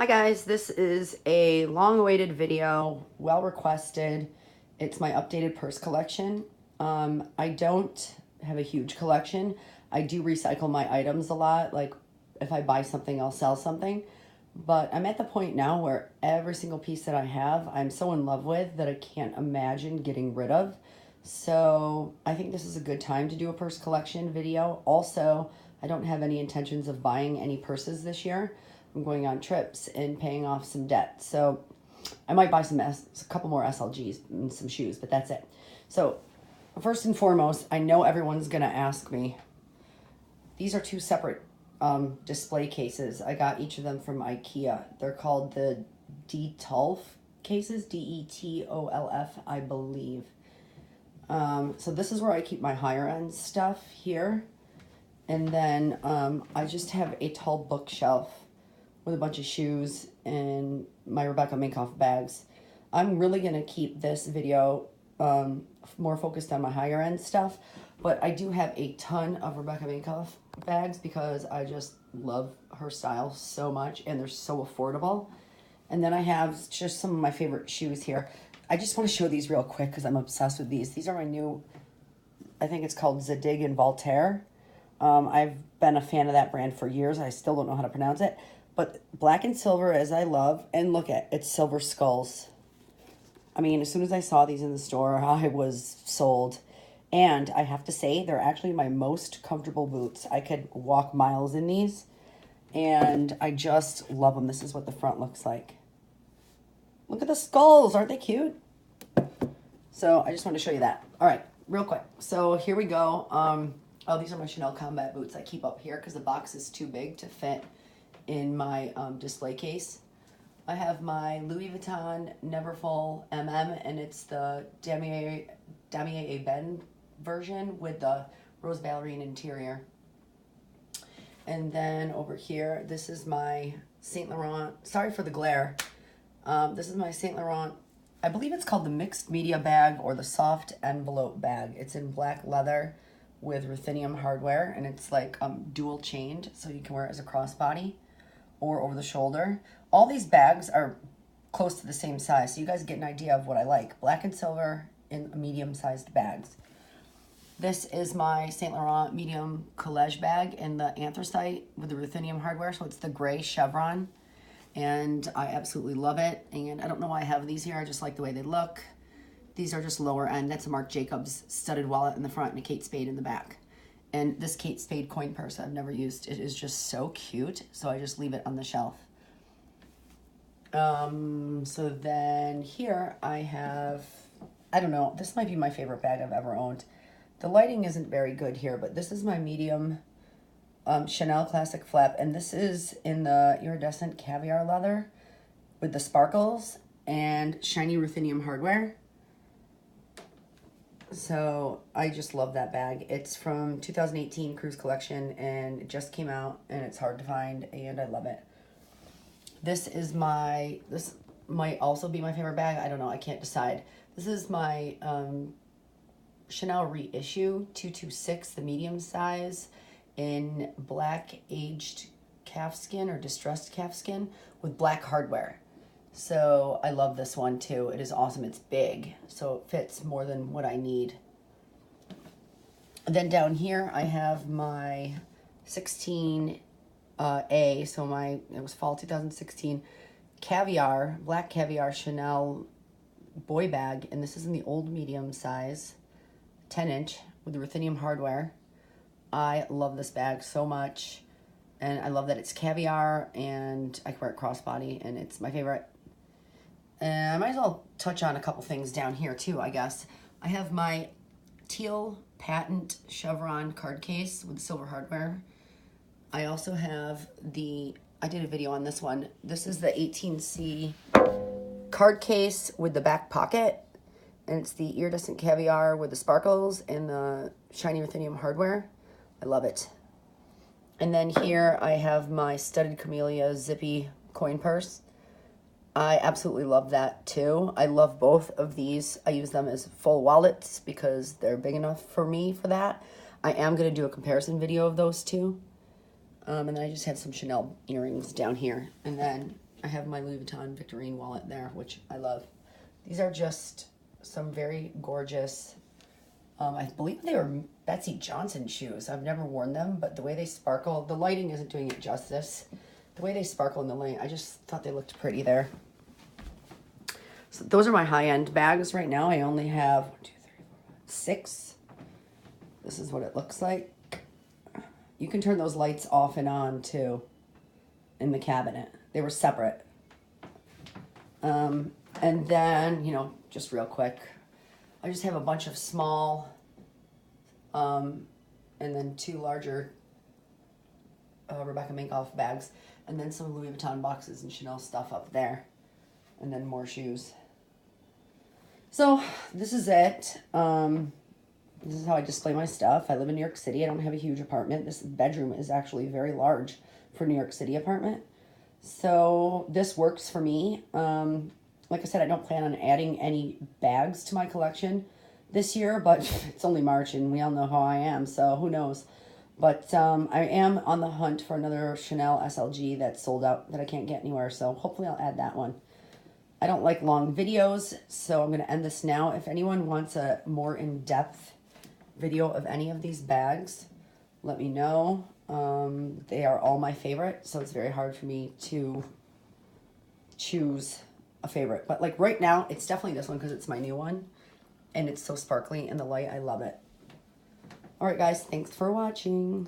Hi guys, this is a long-awaited video, well requested. It's my updated purse collection. I don't have a huge collection. I do recycle my items a lot. Like if I buy something, I'll sell something. But I'm at the point now where every single piece that I have, I'm so in love with that I can't imagine getting rid of. So I think this is a good time to do a purse collection video. Also, I don't have any intentions of buying any purses this year. I'm going on trips and paying off some debt. So I might buy a couple more SLGs and some shoes, but that's it. So first and foremost, I know everyone's going to ask me. These are two separate display cases. I got each of them from IKEA. They're called the Detolf cases, Detolf, I believe. So this is where I keep my higher end stuff here. And then I just have a tall bookshelf with a bunch of shoes and my Rebecca Minkoff bags. I'm really going to keep this video more focused on my higher end stuff, but I do have a ton of Rebecca Minkoff bags because I just love her style so much and they're so affordable. And then I have just some of my favorite shoes here. I just want to show these real quick because I'm obsessed with these. These are my new, I think it's called Zadig and Voltaire. I've been a fan of that brand for years. I still don't know how to pronounce it. But black and silver, as I love, and look at it's silver skulls. I mean, as soon as I saw these in the store, I was sold. And I have to say, they're actually my most comfortable boots. I could walk miles in these, and I just love them. This is what the front looks like. Look at the skulls. Aren't they cute? So I just wanted to show you that. All right, real quick. So here we go. Oh, these are my Chanel Combat boots I keep up here because the box is too big to fit in my display case. I have my Louis Vuitton Neverfull MM, and it's the Damier Ebene version with the rose ballerine interior. And then over here, this is my Saint Laurent. Sorry for the glare. This is my Saint Laurent. I believe it's called the mixed media bag or the soft envelope bag. It's in black leather with ruthenium hardware, and it's like dual chained, so you can wear it as a crossbody or over the shoulder. All these bags are close to the same size, so you guys get an idea of what I like. Black and silver in medium-sized bags. This is my Saint Laurent medium collage bag in the anthracite with the ruthenium hardware, so it's the gray chevron, and I absolutely love it. And I don't know why I have these here. I just like the way they look. These are just lower end. That's a Marc Jacobs studded wallet in the front and a Kate Spade in the back. And this Kate Spade coin purse I've never used. It is just so cute, so I just leave it on the shelf. So then here I have, I don't know, this might be my favorite bag I've ever owned. The lighting isn't very good here, but this is my medium Chanel Classic Flap, and this is in the iridescent caviar leather with the sparkles and shiny ruthenium hardware. So I just love that bag. It's from 2018 Cruise Collection, and it just came out, and it's hard to find, and I love it. This might also be my favorite bag. I don't know. I can't decide. This is my Chanel Reissue 226, the medium size, in black aged calfskin or distressed calfskin with black hardware. So I love this one too. It is awesome. It's big, so it fits more than what I need. And then down here I have my 16A, so it was fall 2016 caviar, black caviar Chanel boy bag, and this is in the old medium size, 10-inch with the ruthenium hardware. I love this bag so much, and I love that it's caviar, and I can wear it crossbody, and it's my favorite. And I might as well touch on a couple things down here too, I guess. I have my teal patent chevron card case with silver hardware. I also have I did a video on this one. This is the 18C card case with the back pocket, and it's the iridescent caviar with the sparkles and the shiny ruthenium hardware. I love it. And then here I have my studded camellia zippy coin purse. I absolutely love that too. I love both of these. I use them as full wallets because they're big enough for me for that. I am going to do a comparison video of those two. And then I just have some Chanel earrings down here. And then I have my Louis Vuitton Victorine wallet there, which I love. These are just some very gorgeous, I believe they were Betsy Johnson shoes. I've never worn them, but the way they sparkle, the lighting isn't doing it justice. The way they sparkle in the light, I just thought they looked pretty there. So those are my high-end bags right now. I only have 1, 2, 3, 4, 5, 6. This is what it looks like. You can turn those lights off and on too in the cabinet. They were separate. And then, you know, just real quick, I just have a bunch of small, and then 2 larger Rebecca Minkoff bags, and then some Louis Vuitton boxes and Chanel stuff up there, and then more shoes. So this is it. This is how I display my stuff. I live in New York City. I don't have a huge apartment. This bedroom is actually very large for New York City apartment. So this works for me. Like I said, I don't plan on adding any bags to my collection this year, but it's only March and we all know how I am, so who knows. But I am on the hunt for another Chanel SLG that's sold out that I can't get anywhere, so hopefully I'll add that one. I don't like long videos, so I'm going to end this now. If anyone wants a more in-depth video of any of these bags, let me know. They are all my favorite, so it's very hard for me to choose a favorite. But like right now, it's definitely this one because it's my new one, and it's so sparkly in the light. I love it. All right, guys, thanks for watching.